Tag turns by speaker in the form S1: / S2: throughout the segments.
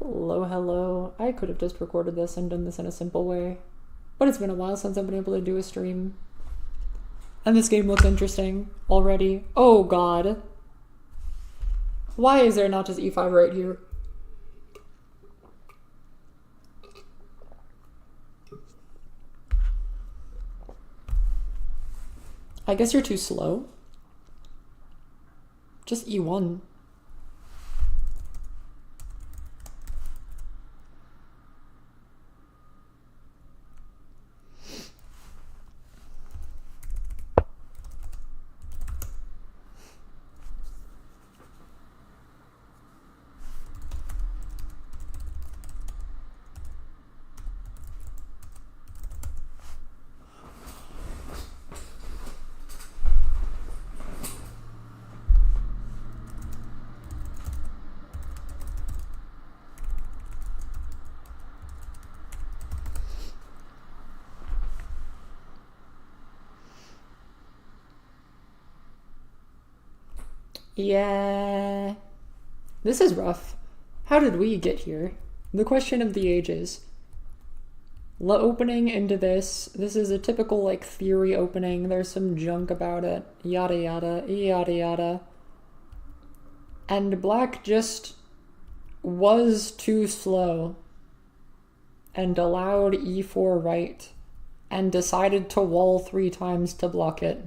S1: Hello, hello. I could have just recorded this and done this in a simple way, but it's been a while since I've been able to do a stream. And this game looks interesting already. Oh god. Why is there not just e5 right here? I guess you're too slow. Just e1. Yeah. This is rough. How did we get here? The question of the ages. Opening into this is a typical like theory opening. There's some junk about it. Yada yada, yada yada. And black just was too slow and allowed e4 right and decided to wall 3 times to block it.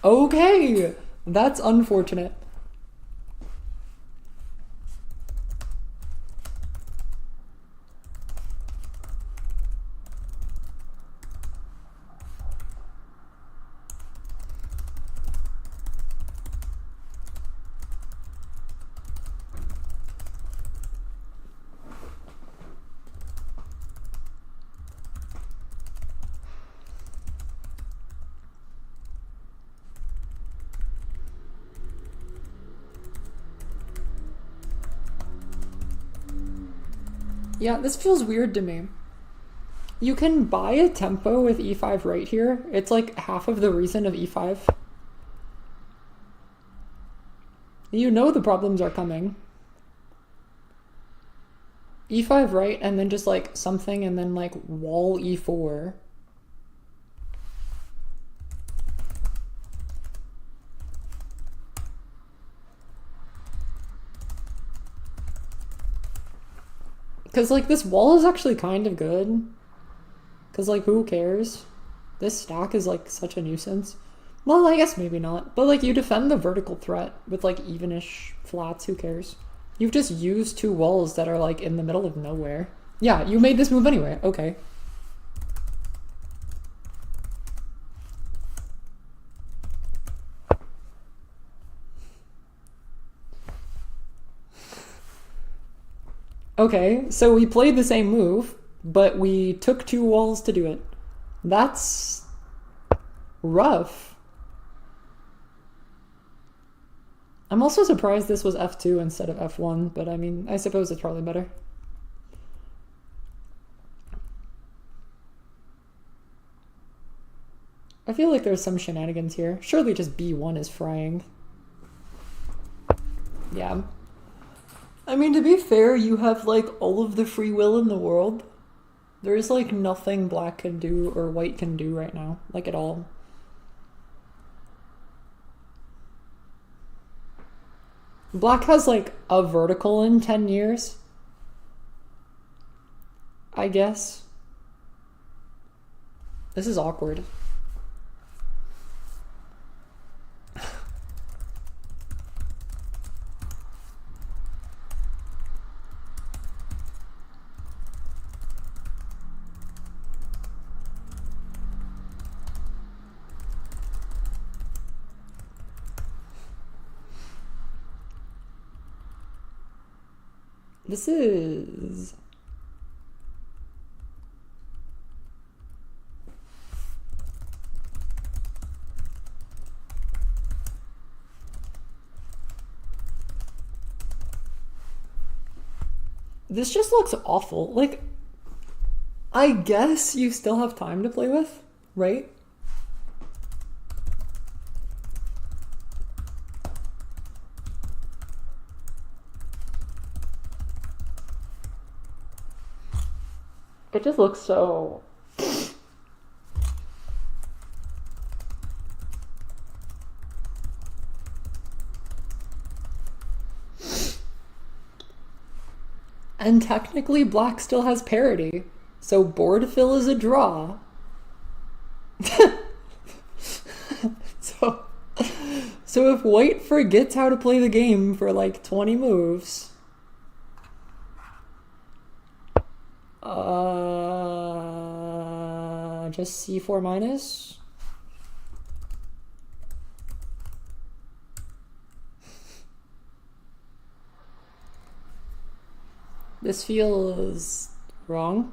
S1: Okay, that's unfortunate. Yeah, this feels weird to me. You can buy a tempo with e5 right here. It's like half of the reason of e5. You know the problems are coming. e5 right and then just like something and then like wall e4. Because, like, this wall is actually kind of good. Because, like, who cares? This stack is, like, such a nuisance. Well, I guess maybe not. But, like, you defend the vertical threat with, like, even-ish flats. Who cares? You've just used 2 walls that are, like, in the middle of nowhere. Yeah, you made this move anyway. Okay. Okay, so we played the same move, but we took 2 walls to do it. That's rough. I'm also surprised this was f2 instead of f1, but I mean, I suppose it's probably better. I feel like there's some shenanigans here. Surely just b1 is frying. Yeah. I mean, to be fair, you have, like, all of the free will in the world. There's, like, nothing black can do or white can do right now. Like, at all. Black has, like, a vertical in 10 years. I guess. This is awkward. This is... This just looks awful. Like, I guess you still have time to play with, right? It just looks so... And technically black still has parity, so board fill is a draw. So if white forgets how to play the game for like 20 moves, just c4 minus. This feels wrong.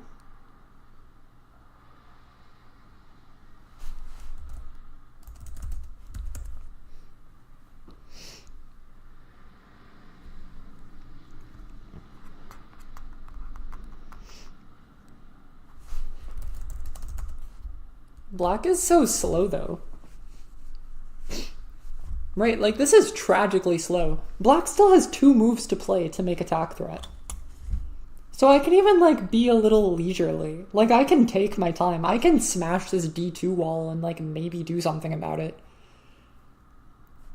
S1: Black is so slow though. Right, like this is tragically slow. Black still has 2 moves to play to make attack threat. So I can even like be a little leisurely. Like I can take my time. I can smash this d2 wall and like maybe do something about it.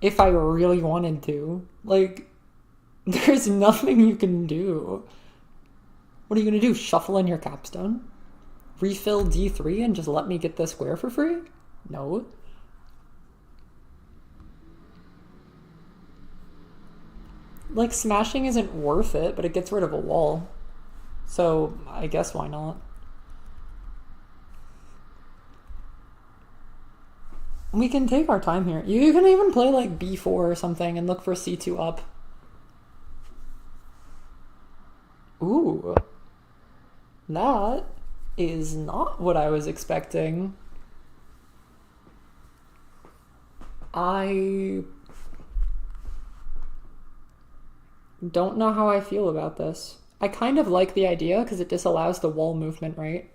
S1: If I really wanted to. Like, there's nothing you can do. What are you gonna do? Shuffle in your capstone? Refill d3 and just let me get the square for free? No. Like, smashing isn't worth it, but it gets rid of a wall. So, I guess why not? We can take our time here. You can even play like b4 or something and look for c2 up. Ooh. That is not what I was expecting. I don't know how I feel about this. I kind of like the idea because it disallows the wall movement, right?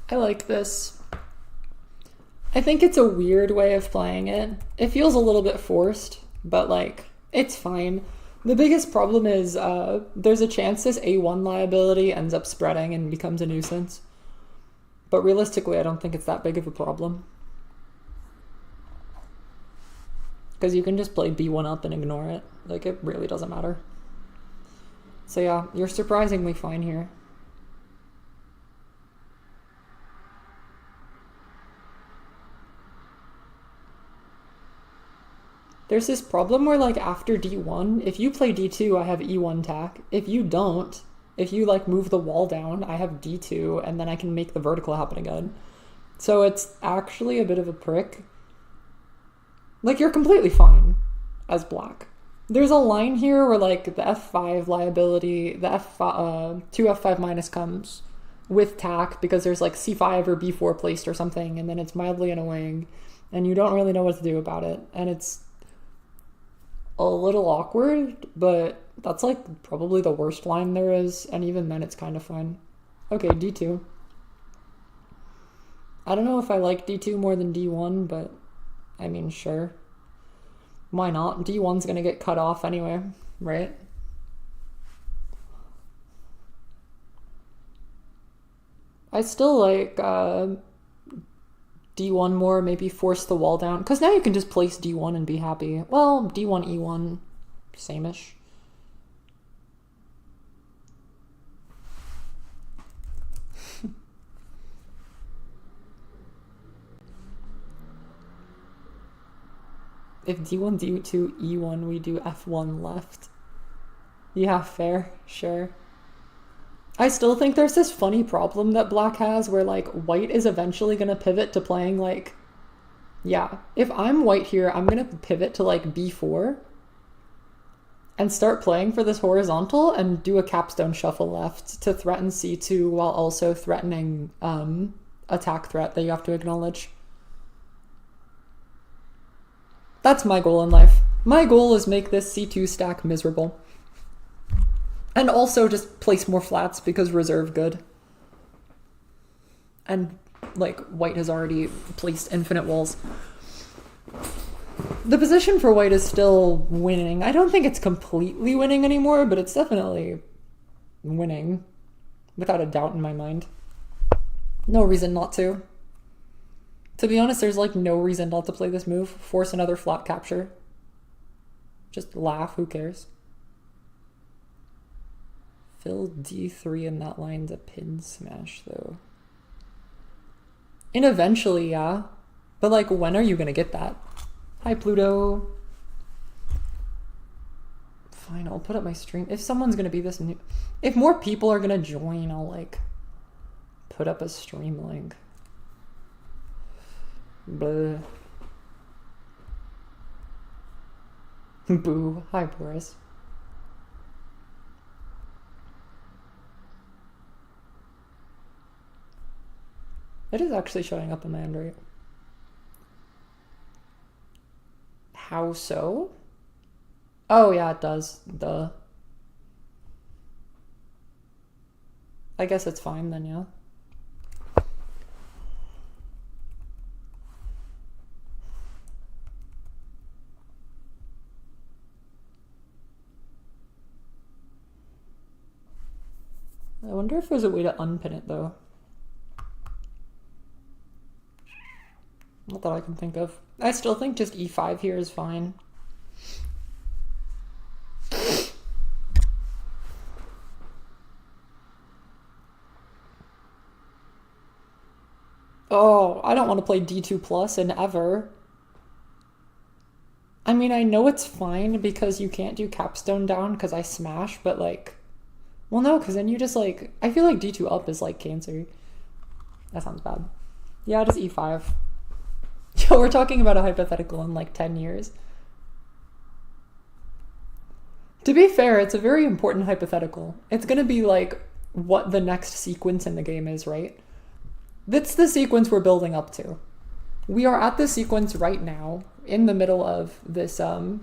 S1: I like this. I think it's a weird way of playing it. It feels a little bit forced, but like, it's fine. The biggest problem is there's a chance this A1 liability ends up spreading and becomes a nuisance. But realistically, I don't think it's that big of a problem. Because you can just play B1 up and ignore it. Like, it really doesn't matter. So yeah, you're surprisingly fine here. There's this problem where like after d1, if you play d2, I have e1 tack. If you don't, if you like move the wall down, I have d2 and then I can make the vertical happen again. So it's actually a bit of a prick. Like you're completely fine as black. There's a line here where like the f5 liability, the 2f5 minus comes with tack because there's like c5 or b4 placed or something and then it's mildly annoying and you don't really know what to do about it. And it's a little awkward, but that's like probably the worst line there is, and even then it's kind of fun. Okay, d2. I don't know if I like d2 more than d1, but I mean, sure. Why not? d1's gonna get cut off anyway, right? I still like d1 more, maybe force the wall down. Because now you can just place d1 and be happy. Well, d1, e1, same-ish. If d1, d2, e1, we do f1 left. Yeah, fair, sure. I still think there's this funny problem that black has where like white is eventually going to pivot to playing like, yeah, if I'm white here, I'm going to pivot to like b4 and start playing for this horizontal and do a capstone shuffle left to threaten c2 while also threatening attack threat that you have to acknowledge. That's my goal in life. My goal is make this c2 stack miserable. And also just place more flats because reserve good. And like white has already placed infinite walls. The position for white is still winning. I don't think it's completely winning anymore, but it's definitely winning. Without a doubt in my mind. No reason not to. To be honest, there's like no reason not to play this move. Force another flat capture. Just laugh, who cares? Fill d3 in that line's a pin smash though. And eventually, yeah. But like, when are you gonna get that? Hi, Pluto. Fine, I'll put up my stream. If someone's gonna be this new... If more people are gonna join, I'll like... put up a stream link. Blah. Boo. Hi, Boris. It is actually showing up on my Android. How so? Oh, yeah, it does. Duh. I guess it's fine then, yeah. I wonder if there's a way to unpin it, though. Not that I can think of. I still think just e5 here is fine. Oh, I don't want to play d2 plus in ever. I mean, I know it's fine because you can't do capstone down because I smash, but like... Well, no, because then you just like... I feel like d2 up is like cancer. That sounds bad. Yeah, just e5. Yo, we're talking about a hypothetical in like 10 years. To be fair, it's a very important hypothetical. It's going to be like what the next sequence in the game is, right? That's the sequence we're building up to. We are at the sequence right now, in the middle of this, how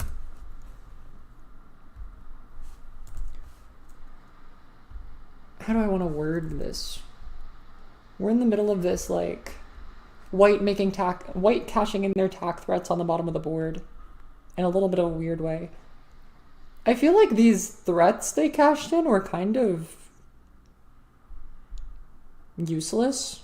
S1: do I want to word this? We're in the middle of this, like, white cashing in their tack threats on the bottom of the board in a little bit of a weird way. I feel like these threats they cashed in were kind of useless.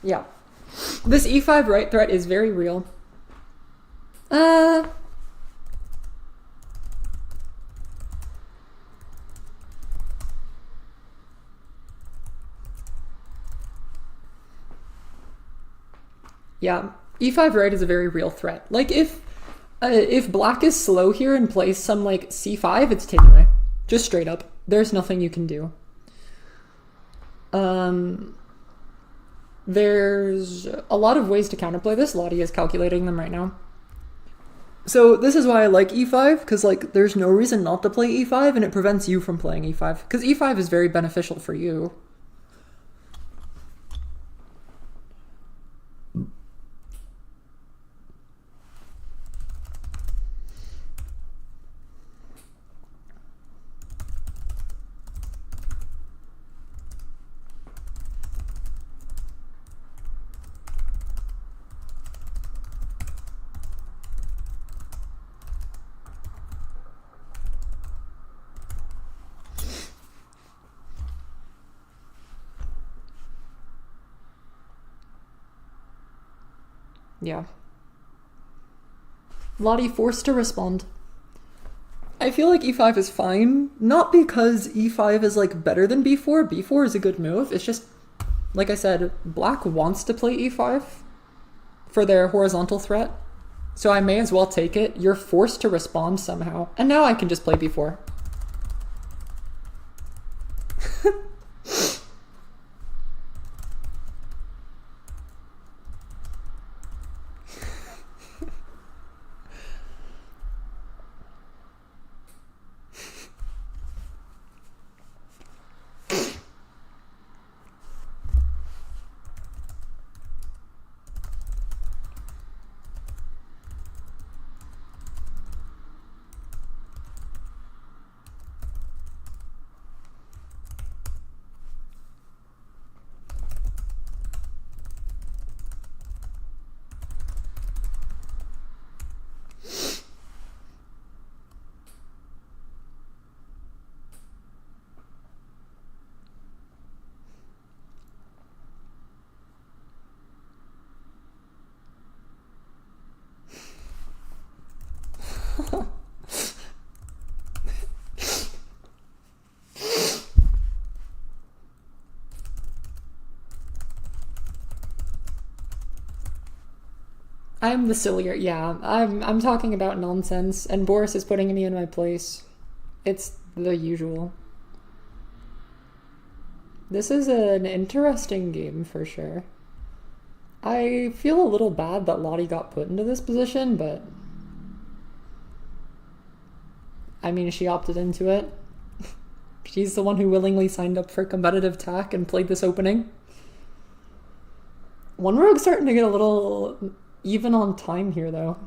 S1: Yeah. This e5 right threat is very real. Yeah, e5 right is a very real threat. Like if black is slow here and plays some like c5, it's taken away. Just straight up. There's nothing you can do. There's a lot of ways to counterplay this. Lottie is calculating them right now. So this is why I like e5, because like there's no reason not to play e5, and it prevents you from playing e5, because e5 is very beneficial for you. Yeah. Lottie forced to respond. I feel like e5 is fine, not because e5 is like better than b4. b4 is a good move. It's just, like I said, black wants to play e5 for their horizontal threat, so I may as well take it. You're forced to respond somehow, and now I can just play b4. I'm the sillier, yeah. I'm talking about nonsense, and Boris is putting me in my place. It's the usual. This is an interesting game for sure. I feel a little bad that Lottie got put into this position, but I mean, she opted into it. She's the one who willingly signed up for competitive tack and played this opening. One Rogue's starting to get a little even on time here, though.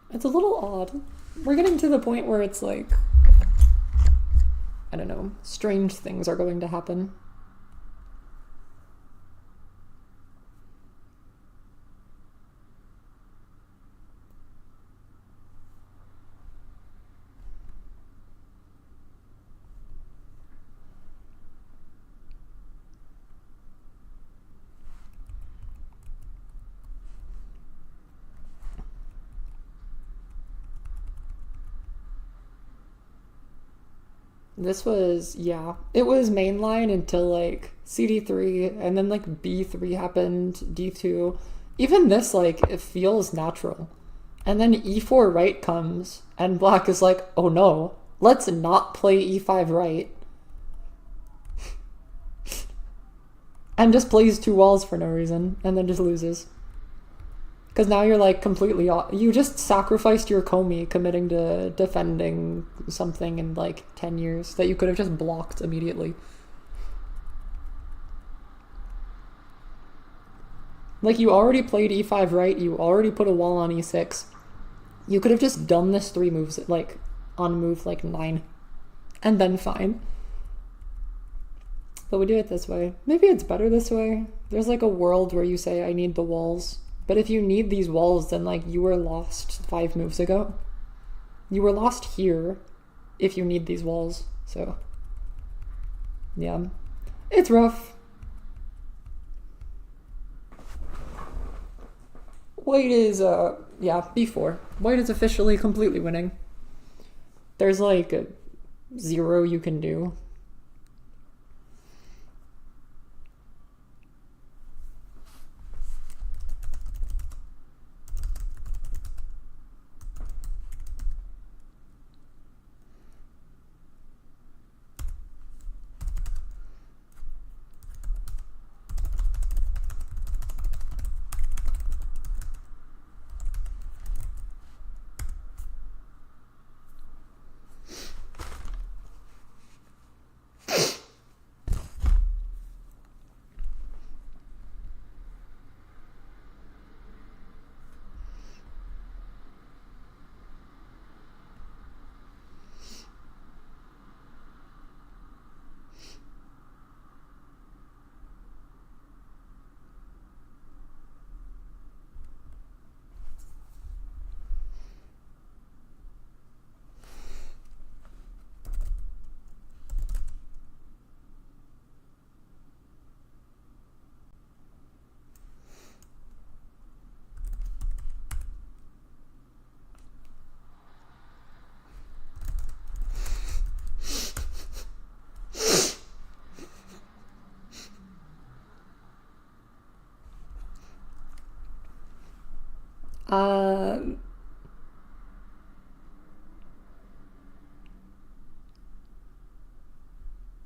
S1: It's a little odd. We're getting to the point where it's like, I don't know, strange things are going to happen. This was, yeah, it was mainline until like CD3, and then like B3 happened, D2. Even this, like, it feels natural. And then E4 right comes, and black is like, oh no, let's not play E5 right. And just plays two walls for no reason, and then just loses. Because now you're like completely off. You just sacrificed your Comey committing to defending something in like 10 years that you could have just blocked immediately. Like, you already played e5 right, you already put a wall on e6. You could have just done this 3 moves, like, on move like 9. And then fine. But we do it this way. Maybe it's better this way. There's like a world where you say, I need the walls. But if you need these walls, then like you were lost 5 moves ago. You were lost here if you need these walls. So, yeah. It's rough. White is, yeah, b4. White is officially completely winning. There's like a 0 you can do.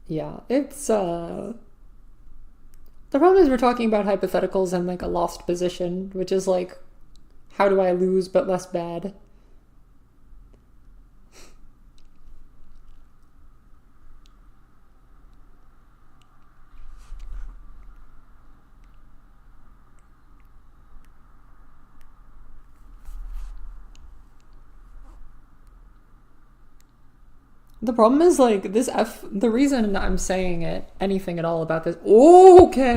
S1: Yeah, it's, the problem is we're talking about hypotheticals and, like, a lost position, which is, like, how do I lose but less bad? The problem is, like, this F, the reason I'm saying it, anything at all about this, okay.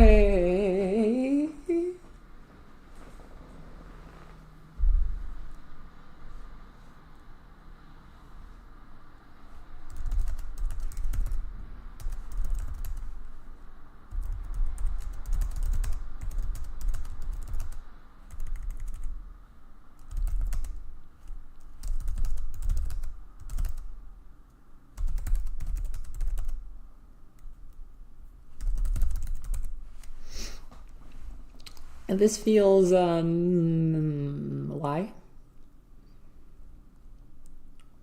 S1: And this feels, why?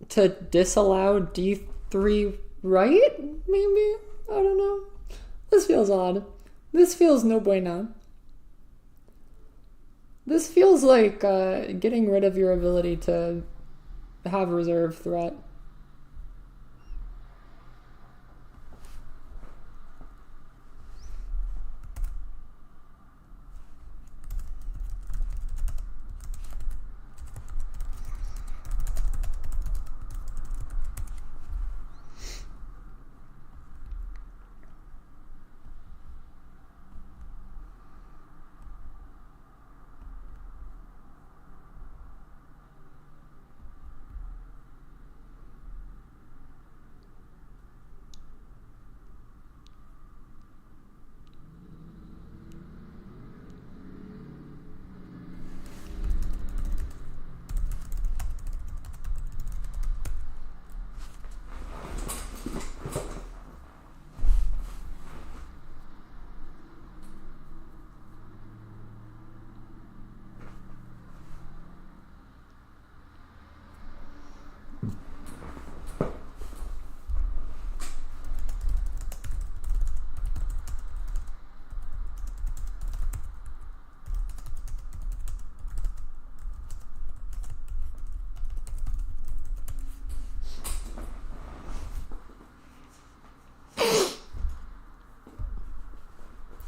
S1: To disallow D3 right? Maybe? I don't know. This feels odd. This feels no bueno. This feels like getting rid of your ability to have reserve threat.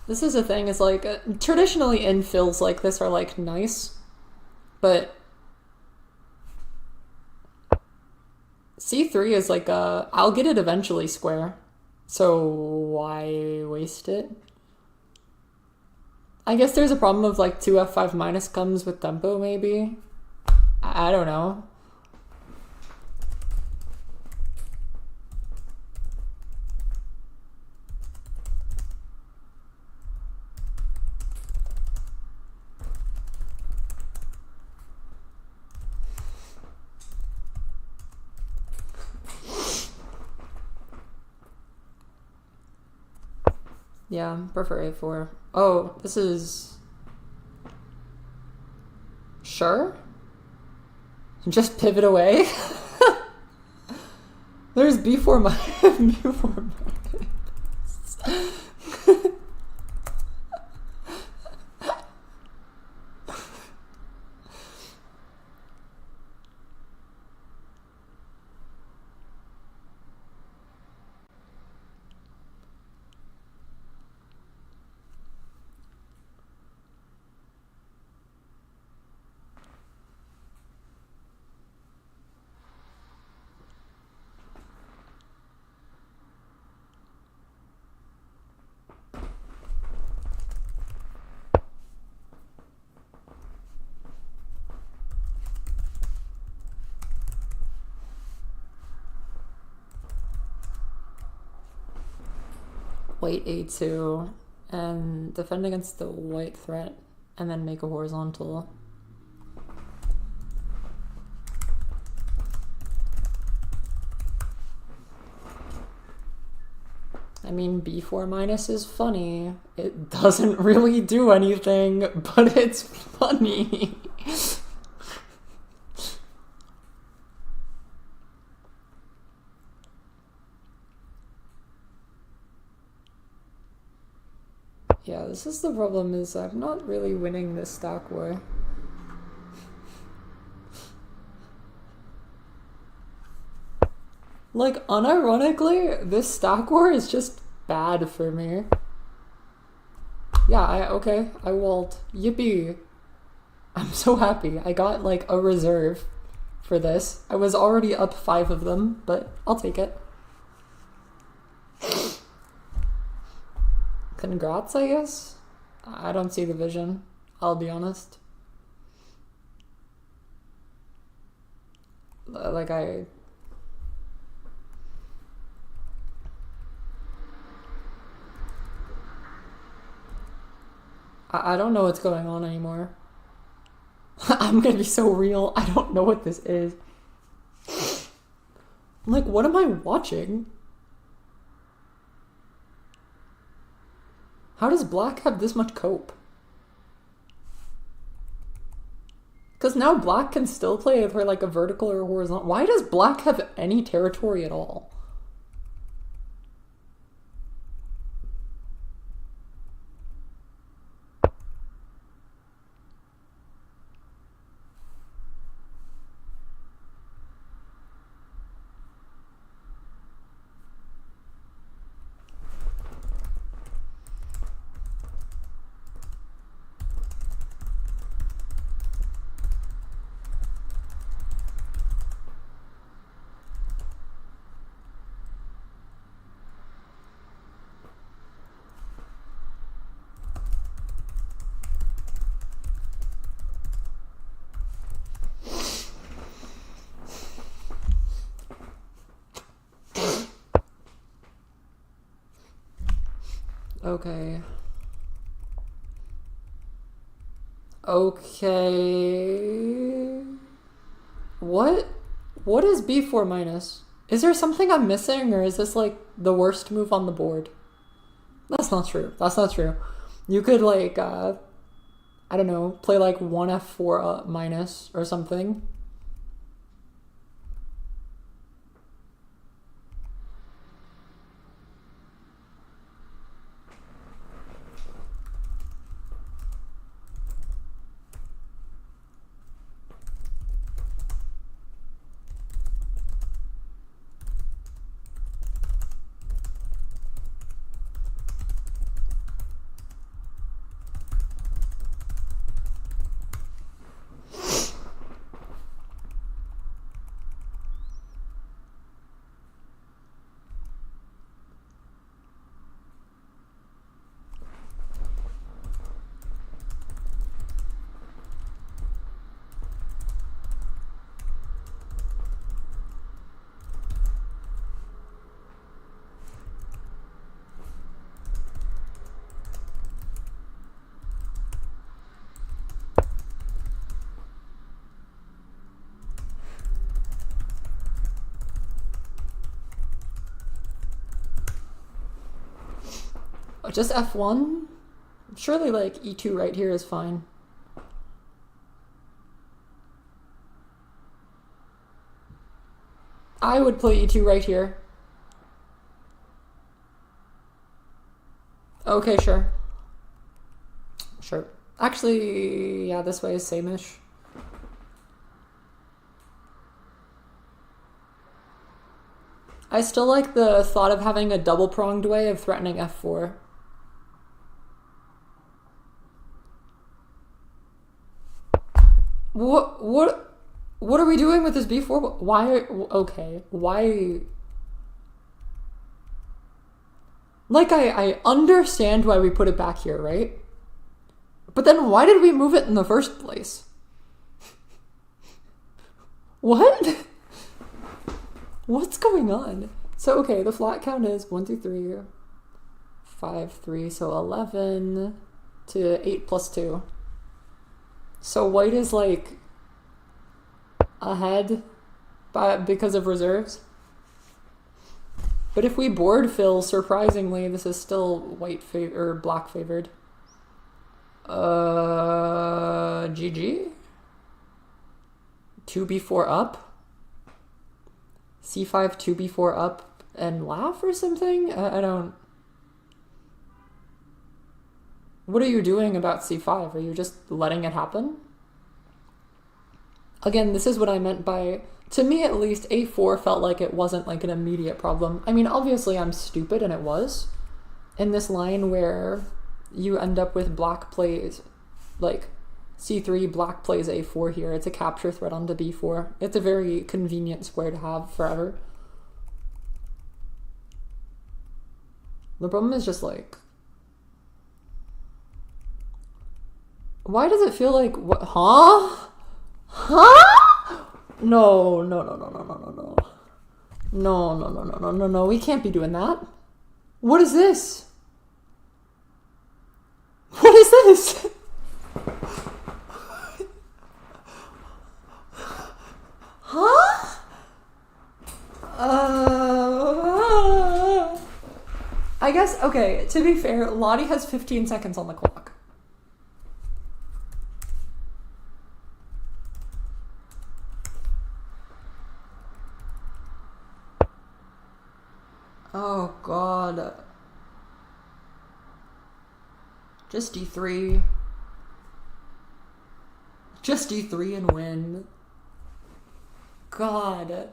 S1: This is the thing, is like, traditionally infills like this are like nice, but C3 is like I'll get it eventually square, so why waste it? I guess there's a problem of like 2F5 minus comes with tempo, maybe? I don't know. Yeah, prefer A4. Oh, this is... Sure? Just pivot away? There's B4 minus. B4 minus. White A2 and defend against the white threat and then make a horizontal. I mean, B4 minus is funny. It doesn't really do anything, but it's funny. Yeah, this is the problem, is I'm not really winning this stock war. Like, unironically, this stock war is just bad for me. Yeah, okay, I walled. Yippee. I'm so happy. I got, like, a reserve for this. I was already up 5 of them, but I'll take it. Congrats, I guess? I don't see the vision, I'll be honest. Like, I don't know what's going on anymore. I'm gonna be so real. I don't know what this is. Like, what am I watching? How does black have this much cope? Because now black can still play for like a vertical or horizontal. Why does black have any territory at all? Okay. Okay. What is b4 minus? Is there something I'm missing, or is this like the worst move on the board? That's not true. That's not true. You could like, I don't know, play like 1f4 minus or something. Just f1? Surely like e2 right here is fine. I would play e2 right here. Okay, sure. Sure. Actually, yeah, this way is same-ish. I still like the thought of having a double-pronged way of threatening f4. What are we doing with this b4? Why? Okay, why? Like, I understand why we put it back here, right? But then why did we move it in the first place? What? What's going on? So, okay, the flat count is 1, 2, 3, 5, 3, so 11 to 8 plus 2. So white is like ahead because of reserves. But if we board fill, surprisingly, this is still white or black favored. GG. 2b4 up. c5, 2b4 up and laugh or something? I don't... What are you doing about c5? Are you just letting it happen? Again, this is what I meant by, to me at least, a4 felt like it wasn't like an immediate problem. I mean, obviously I'm stupid, and it was. In this line where you end up with black plays, like c3, black plays a4 here. It's a capture threat onto b4. It's a very convenient square to have forever. The problem is just like, why does it feel like, what, huh? Huh? No, no, no, no, no, no, no, no. No, no, no, no, no, no, no, we can't be doing that. What is this? What is this? Huh? I guess, okay, to be fair, Lottie has 15 seconds on the clock. Oh god. Just d3. Just d3 and win. God.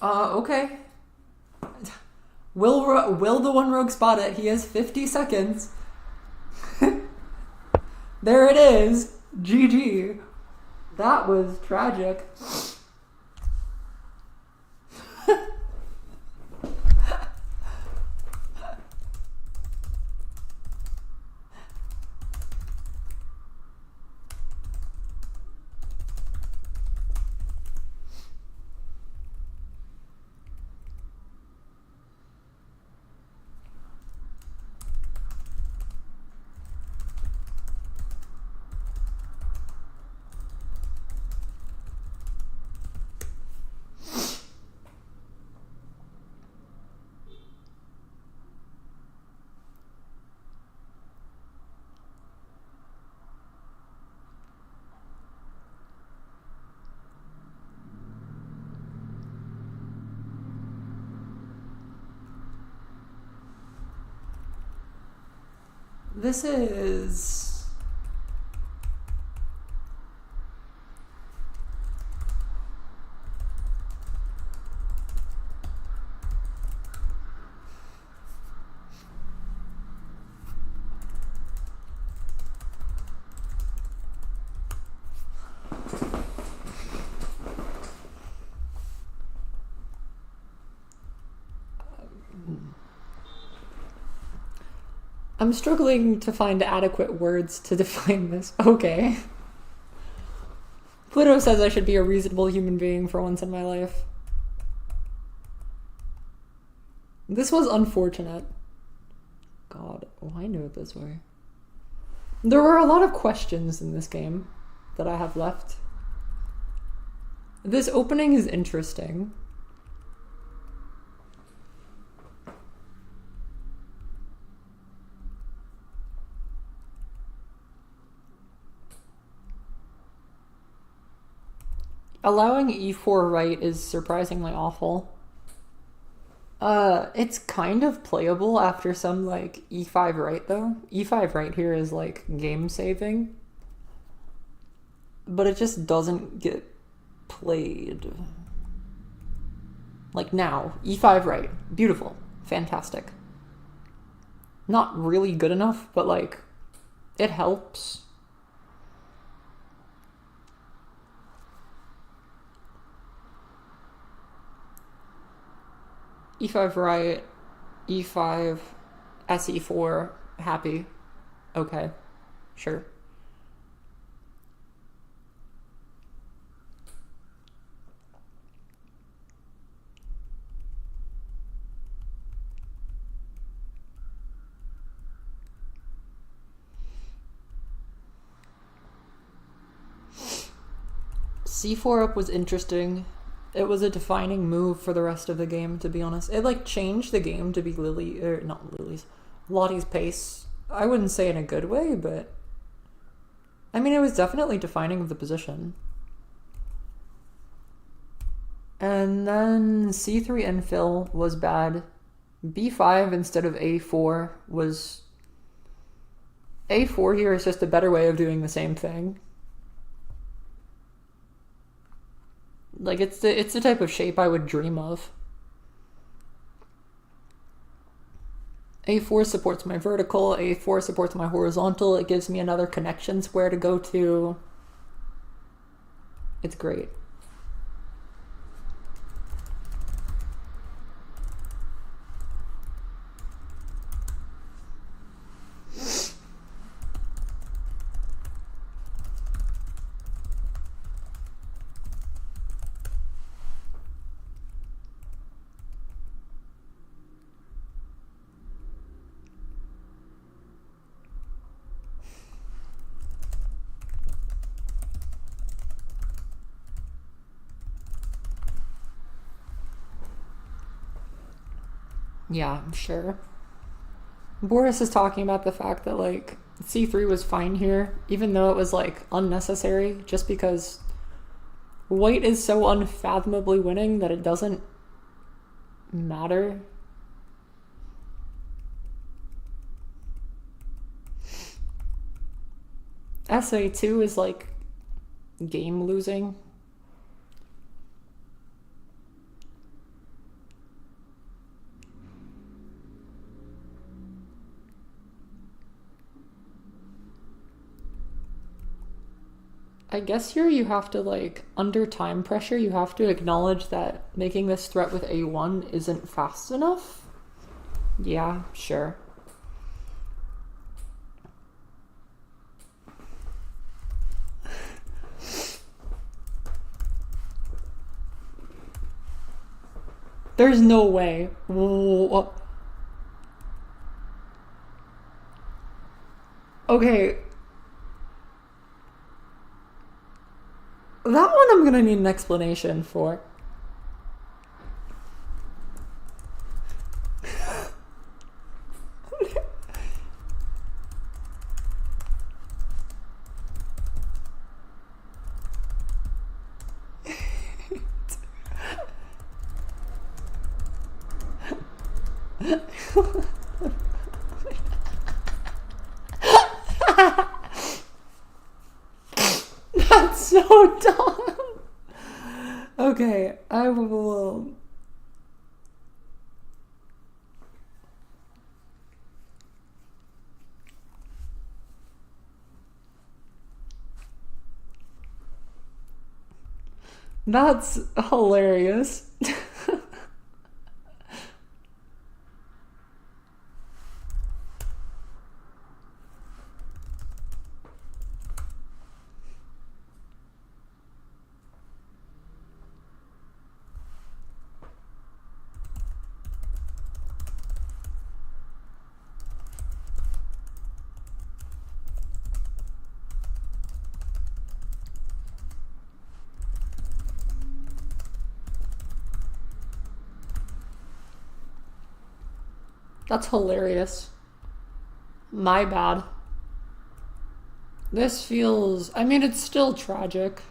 S1: Okay. Will the one rogue spot it? He has 50 seconds. There it is. GG. That was tragic. This is... I'm struggling to find adequate words to define this. Okay. Pluto says I should be a reasonable human being for once in my life. This was unfortunate. God, why do it this way? There were a lot of questions in this game that I have left. This opening is interesting. Allowing e4 right is surprisingly awful. It's kind of playable after some, like, e5 right, though. e5 right here is, like, game saving. But it just doesn't get played. Like, now. e5 right. Beautiful. Fantastic. Not really good enough, but, like, it helps. e5 right, e5, se4, happy. Okay, sure. c4 up was interesting. It was a defining move for the rest of the game, to be honest. It, like, changed the game to be Lottie's pace. I wouldn't say in a good way, but... I mean, it was definitely defining of the position. And then c3 infill was bad. b5 instead of a4 was... a4 here is just a better way of doing the same thing. Like, it's the type of shape I would dream of. a4 supports my vertical, a4 supports my horizontal, it gives me another connection square to go to. It's great. Yeah, I'm sure. Boris is talking about the fact that, like, c3 was fine here, even though it was, like, unnecessary, just because white is so unfathomably winning that it doesn't matter. sa2 is, like, game losing. I guess here you have to, like, under time pressure, you have to acknowledge that making this threat with a1 isn't fast enough. Yeah, sure. There's no way. Okay. That one I'm gonna need an explanation for. That's so dumb. Okay, I will... That's hilarious. That's hilarious. My bad. This feels... I mean, it's still tragic.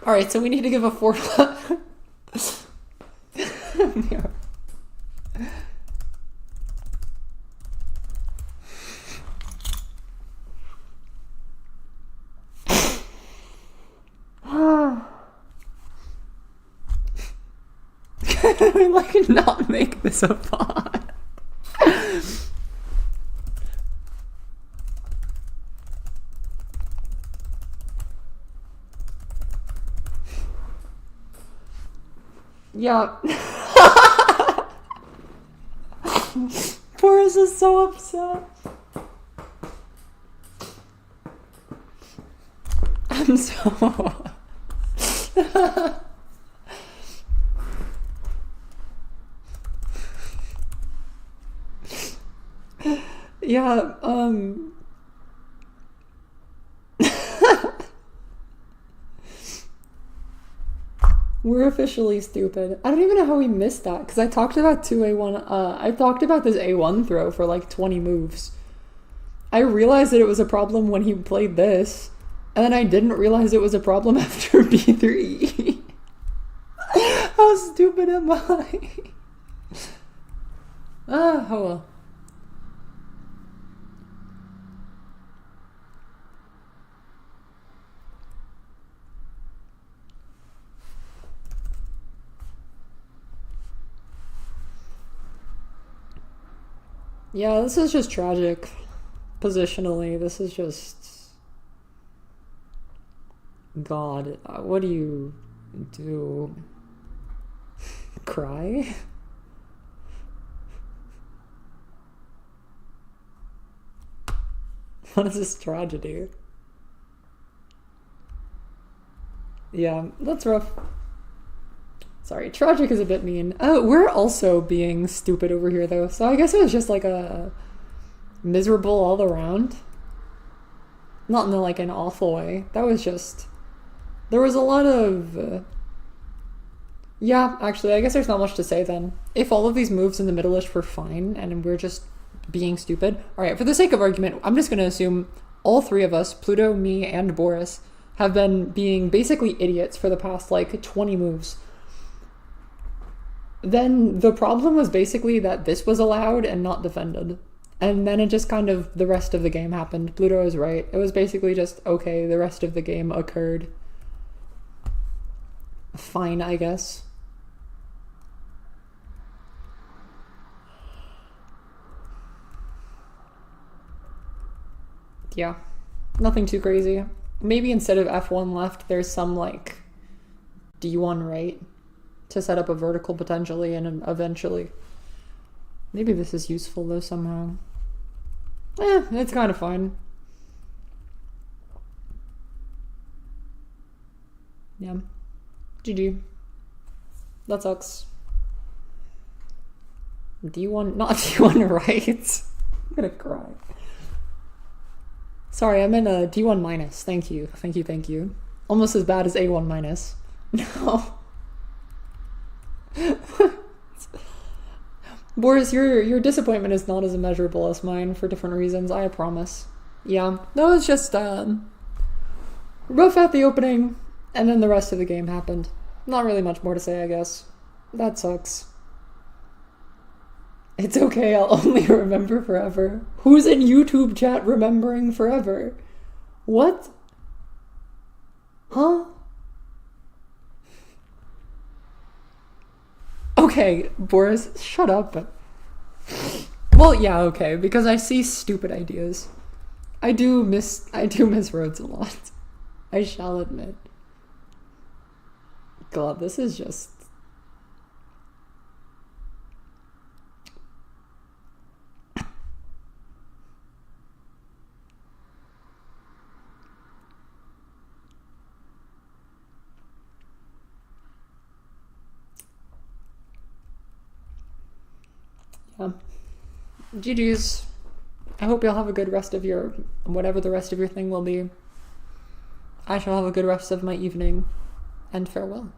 S1: Alright, so we need to give a 4... Yeah. Can we, like, not make this a pod? Yeah. Boris is so upset. I'm so... Yeah, we're officially stupid. I don't even know how we missed that, because I talked about 2A1, I talked about this A1 throw for like 20 moves. I realized that it was a problem when he played this, and then I didn't realize it was a problem after B3E. How stupid am I? Oh well. Yeah, this is just tragic. Positionally, this is just... God, what do you do? Cry? What is this tragedy? Yeah, that's rough. Sorry, tragic is a bit mean. Oh, we're also being stupid over here, though. So I guess it was just like a miserable all around. Not in like an awful way. That was just... There was a lot of... Yeah, actually, I guess there's not much to say then. If all of these moves in the middle-ish were fine, and we're just being stupid... Alright, for the sake of argument, I'm just gonna assume all three of us, Pluto, me, and Boris, have been being basically idiots for the past, like, 20 moves. Then the problem was basically that this was allowed and not defended. And then it just kind of, the rest of the game happened. Pluto is right. It was basically just, okay, the rest of the game occurred. Fine, I guess. Yeah, nothing too crazy. Maybe instead of F1 left, there's some, like, D1 right to set up a vertical potentially and eventually. Maybe this is useful, though, somehow. It's kind of fine. Yeah. GG. That sucks. D1, not D1 right. I'm gonna cry. Sorry, I meant a D1 minus. Thank you. Thank you, thank you. Almost as bad as A1 minus. No. Boris, your disappointment is not as immeasurable as mine for different reasons, I promise. Yeah, that was just rough at the opening, and then the rest of the game happened. Not really much more to say, I guess. That sucks. It's okay, I'll only remember forever. Who's in YouTube chat remembering forever? What? Huh? Okay, Boris, shut up. Well, yeah, okay, because I see stupid ideas. I do miss roads a lot. I shall admit. God, this is just... Yeah. GG's. I hope you'll have a good rest of your... whatever the rest of your thing will be. I shall have a good rest of my evening, and farewell.